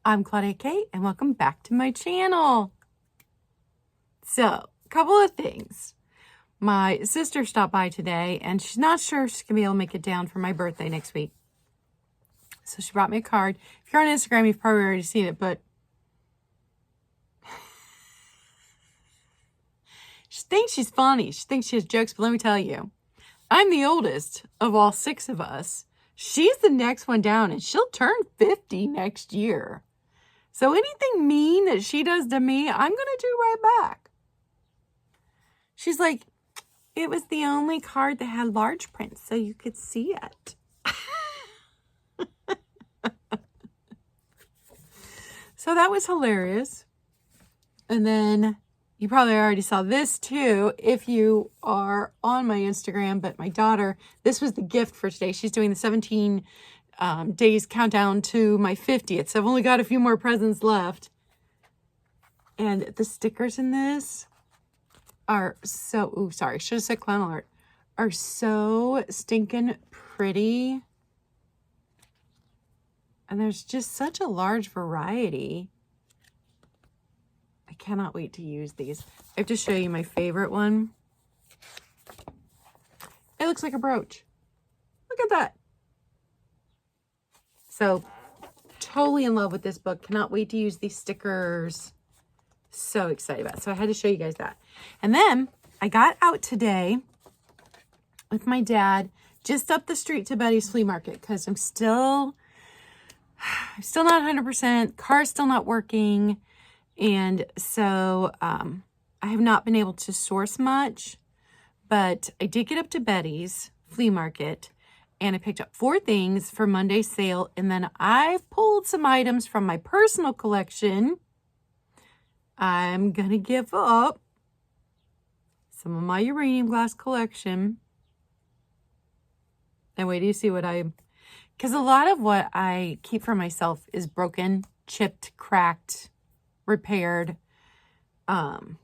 I'm Claudia Kate, and welcome back to my channel. So, a couple of things. My sister stopped by today, and she's not sure she's going to be able to make it down for my birthday next week. So she brought me a card. If you're on Instagram, you've probably already seen it, but she thinks she's funny. She thinks she has jokes, but let me tell you, I'm the oldest of all 6 of us. She's the next one down, and she'll turn 50 next year. So anything mean that she does to me, I'm going to do right back. She's like, it was the only card that had large print so you could see it. So that was hilarious. And then you probably already saw this too if you are on my Instagram. But my daughter, this was the gift for today. She's doing the 17 days countdown to my 50th. So I've only got a few more presents left. And the stickers in this are so, sorry, should have said clown alert, are so stinking pretty. And there's just such a large variety. I cannot wait to use these. I have to show you my favorite one. It looks like a brooch. Look at that. So, totally in love with this book. Cannot wait to use these stickers. So excited about it. So I had to show you guys that. And then I got out today with my dad just up the street to Betty's Flea Market because I'm still not 100%. Car's still not working. And so I have not been able to source much. But I did get up to Betty's Flea Market and I picked up 4 things for Monday's sale. And then I pulled some items from my personal collection. I'm going to give up some of my uranium glass collection. And wait till you see what because a lot of what I keep for myself is broken, chipped, cracked, repaired. So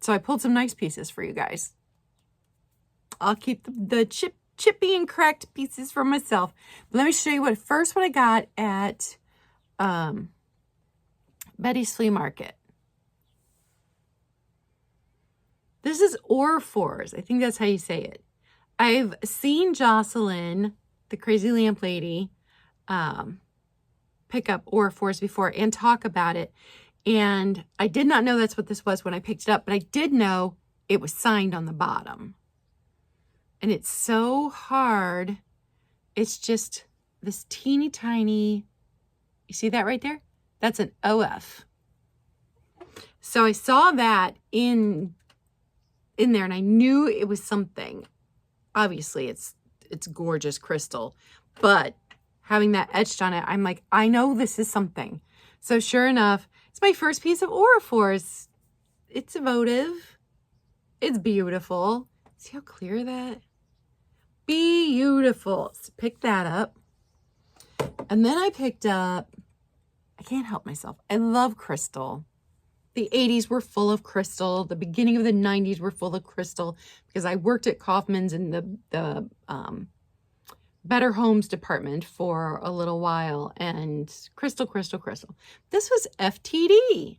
I pulled some nice pieces for you guys. I'll keep the chippy and cracked pieces for myself. But let me show you what I got at Betty's Flea Market. This is Aurifors. I think that's how you say it. I've seen Jocelyn, the crazy lamp lady, pick up Aurifors before and talk about it. And I did not know that's what this was when I picked it up, but I did know it was signed on the bottom. And it's so hard. It's just this teeny tiny, you see that right there? That's an OF. So I saw that in there and I knew it was something. Obviously it's gorgeous crystal, but having that etched on it, I'm like, I know this is something. So sure enough, it's my first piece of Aurifors. It's votive. It's beautiful. See how clear that? Beautiful. So pick that up. And then I picked up, I can't help myself. I love crystal. The 80s were full of crystal. The beginning of the 90s were full of crystal because I worked at Kaufman's in the Better Homes department for a little while. And crystal. This was FTD.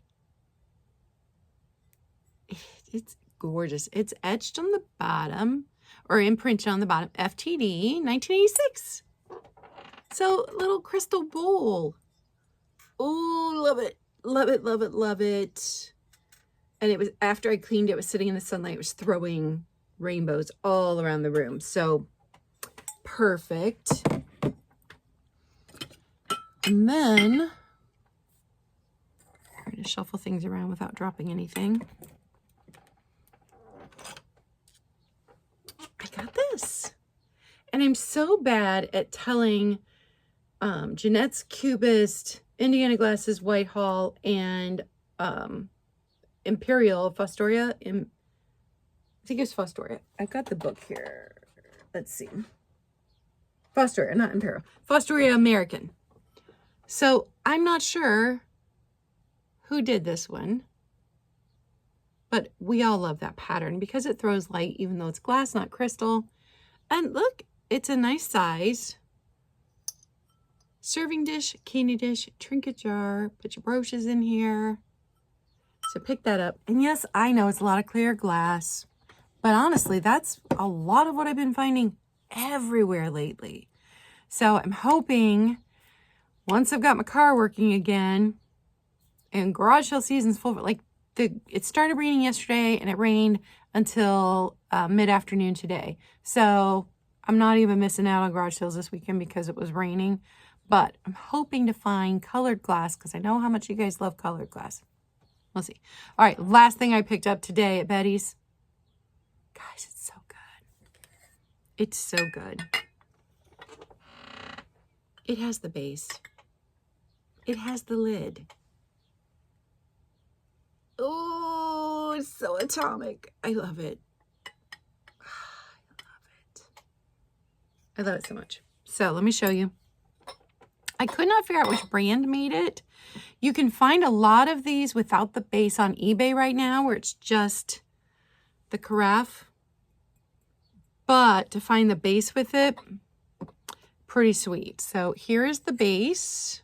It's gorgeous. It's etched on the bottom or imprinted on the bottom. FTD 1986. So little crystal bowl. Oh, love it. Love it, love it, love it. And it was after I cleaned it was sitting in the sunlight. It was throwing rainbows all around the room. So perfect. And then I'm going to shuffle things around without dropping anything. I got this. And I'm so bad at telling Jeanette's Cubist, Indiana Glasses Whitehall, and Imperial Fostoria. I think it was Fostoria. I've got the book here. Let's see. Fostoria, not Imperial. Fostoria American. So I'm not sure who did this one, but we all love that pattern because it throws light even though it's glass, not crystal. And look, it's a nice size. serving dish, candy dish, trinket jar, put your brooches in here. So pick that up. And yes, I know it's a lot of clear glass, but honestly, that's a lot of what I've been finding everywhere lately. So I'm hoping once I've got my car working again and garage sale season's full, like it started raining yesterday and it rained until mid-afternoon today. So I'm not even missing out on garage sales this weekend because it was raining, but I'm hoping to find colored glass because I know how much you guys love colored glass. We'll see. All right, last thing I picked up today at Betty's. Guys, it's so good. It's so good. It has the base. It has the lid. Oh, it's so atomic. I love it. I love it so much. So let me show you. I could not figure out which brand made it. You can find a lot of these without the base on eBay right now where it's just the carafe. But to find the base with it, pretty sweet. So here is the base.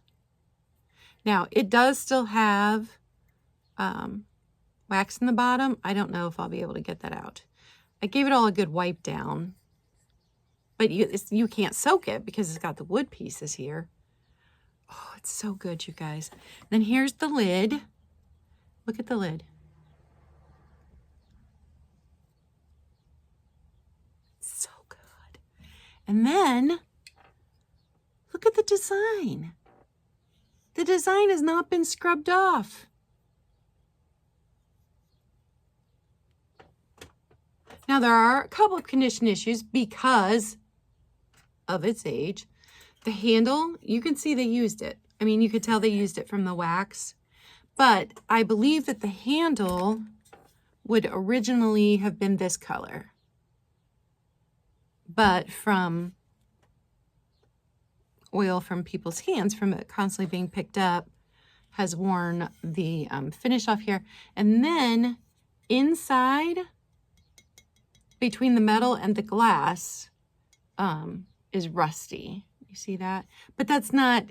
Now, it does still have wax in the bottom. I don't know if I'll be able to get that out. I gave it all a good wipe down. But you can't soak it because it's got the wood pieces here. Oh, it's so good, you guys. Then here's the lid. Look at the lid. So good. And then, look at the design. The design has not been scrubbed off. Now, there are a couple of condition issues because of its age. The handle, you can see they used it. I mean, you could tell they used it from the wax. But I believe that the handle would originally have been this color. But from oil from people's hands, from it constantly being picked up, has worn the finish off here. And then inside, between the metal and the glass, is rusty. You see that? But that's not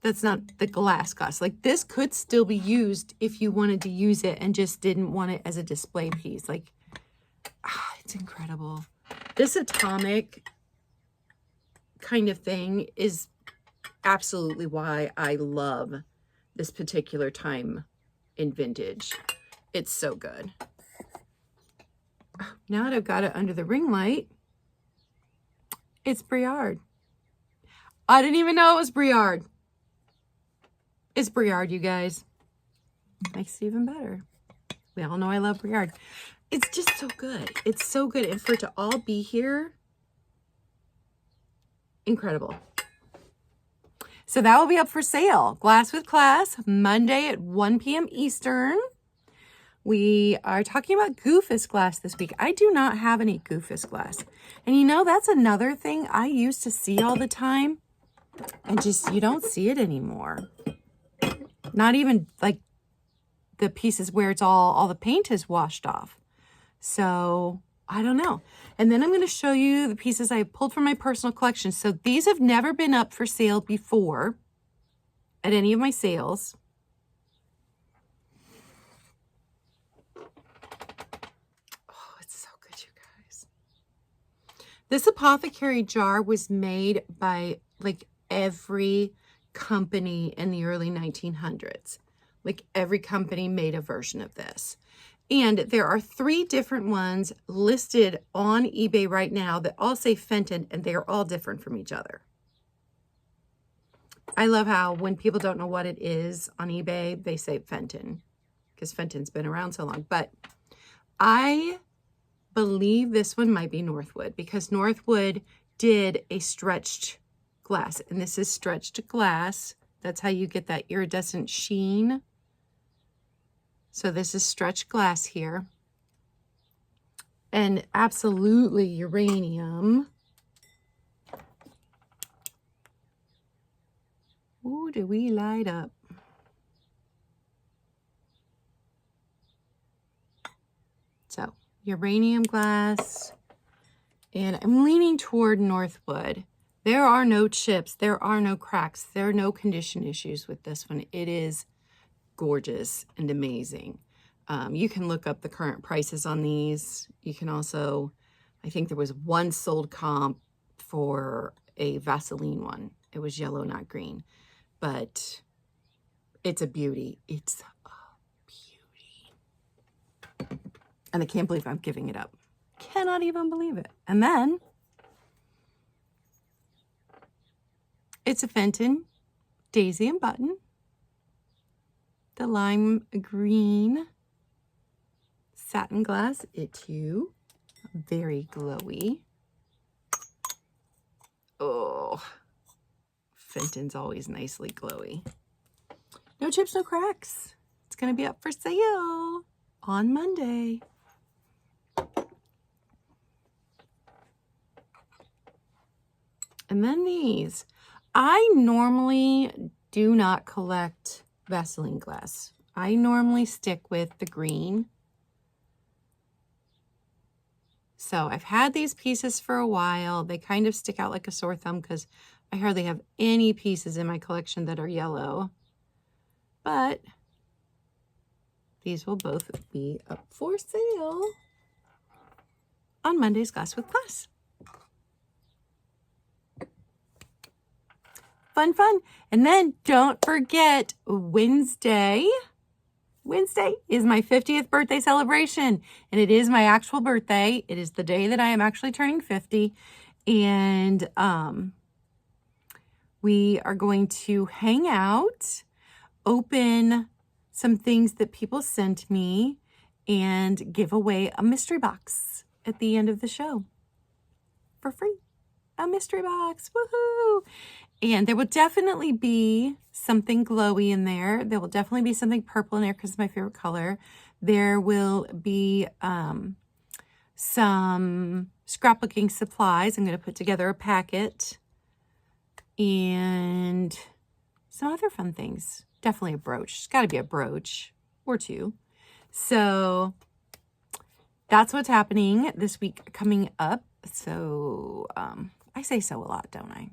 the glass. Like this could still be used if you wanted to use it and just didn't want it as a display piece. Like, it's incredible. This atomic kind of thing is absolutely why I love this particular time in vintage. It's so good. Now that I've got it under the ring light, it's Briard. I didn't even know it was Briard. It's Briard, you guys. Makes it even better. We all know I love Briard. It's just so good. It's so good. And for it to all be here, incredible. So that will be up for sale. Glass with Class, Monday at 1 p.m. Eastern. We are talking about Goofus glass this week. I do not have any Goofus glass. And you know, that's another thing I used to see all the time. And just, you don't see it anymore. Not even like the pieces where it's all the paint is washed off. So I don't know. And then I'm going to show you the pieces I pulled from my personal collection. So these have never been up for sale before at any of my sales. Oh, it's so good, you guys. This apothecary jar was made by like every company in the early 1900s. Like every company made a version of this. And there are 3 different ones listed on eBay right now that all say Fenton, and they are all different from each other. I love how when people don't know what it is on eBay, they say Fenton because Fenton's been around so long. But I believe this one might be Northwood because Northwood did a stretched glass, and this is stretched glass. That's how you get that iridescent sheen. So this is stretched glass here. And absolutely uranium. Ooh, do we light up? So uranium glass. And I'm leaning toward Northwood. There are no chips. There are no cracks. There are no condition issues with this one. It is gorgeous and amazing. You can look up the current prices on these. You can also, I think there was one sold comp for a Vaseline one. It was yellow, not green, but it's a beauty. It's a beauty. And I can't believe I'm giving it up. Cannot even believe it. And then it's a Fenton Daisy and Button. The lime green satin glass etude. Very glowy. Oh, Fenton's always nicely glowy. No chips, no cracks. It's going to be up for sale on Monday. And then these. I normally do not collect Vaseline glass. I normally stick with the green. So I've had these pieces for a while. They kind of stick out like a sore thumb because I hardly have any pieces in my collection that are yellow. But these will both be up for sale on Monday's Glass with Class. Fun, fun. And then don't forget Wednesday. Wednesday is my 50th birthday celebration, and it is my actual birthday. It is the day that I am actually turning 50, and we are going to hang out, open some things that people sent me, and give away a mystery box at the end of the show for free. A mystery box. Woohoo! And there will definitely be something glowy in there. There will definitely be something purple in there because it's my favorite color. There will be some scrapbooking supplies. I'm going to put together a packet. And some other fun things. Definitely a brooch. It's got to be a brooch or two. So that's what's happening this week coming up. So I say so a lot, don't I?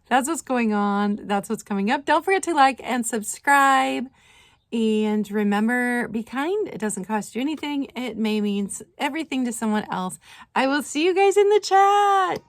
That's what's going on. That's what's coming up. Don't forget to like and subscribe. And remember, be kind. It doesn't cost you anything. It may mean everything to someone else. I will see you guys in the chat.